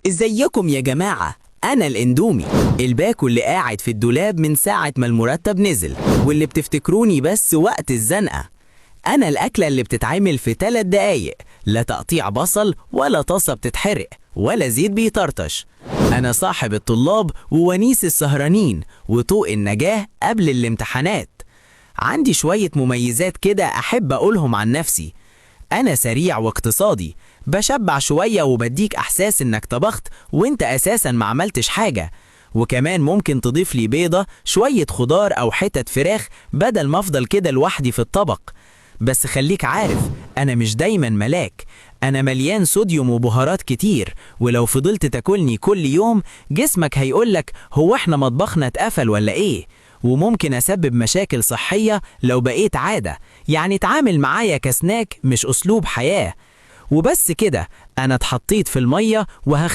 ازيكم يا جماعة؟ أنا الإندومي، الباكو اللي قاعد في الدولاب من ساعة ما المرتب نزل، واللي بتفتكروني بس وقت الزنقة. أنا الأكلة اللي بتتعمل في 3 دقايق، لا تقطيع بصل ولا طاسة بتتحرق ولا زيت بيطرطش. أنا صاحب الطلاب وونيس السهرانين وطوق النجاة قبل الامتحانات. عندي شوية مميزات كده أحب أقولهم عن نفسي. أنا سريع واقتصادي، بشبع شوية وبديك إحساس إنك طبخت وإنت أساساً ما عملتش حاجة. وكمان ممكن تضيف لي بيضة، شوية خضار أو حتت فراخ بدل ما أفضل كده لوحدي في الطبق. بس خليك عارف، أنا مش دايماً ملاك، أنا مليان صوديوم وبهارات كتير، ولو فضلت تاكلني كل يوم جسمك هيقولك هو إحنا مطبخنا اتقفل ولا إيه؟ وممكن أسبب مشاكل صحية لو بقيت عادة، يعني اتعامل معايا كسناك مش أسلوب حياة. وبس كده، أنا اتحطيت في المية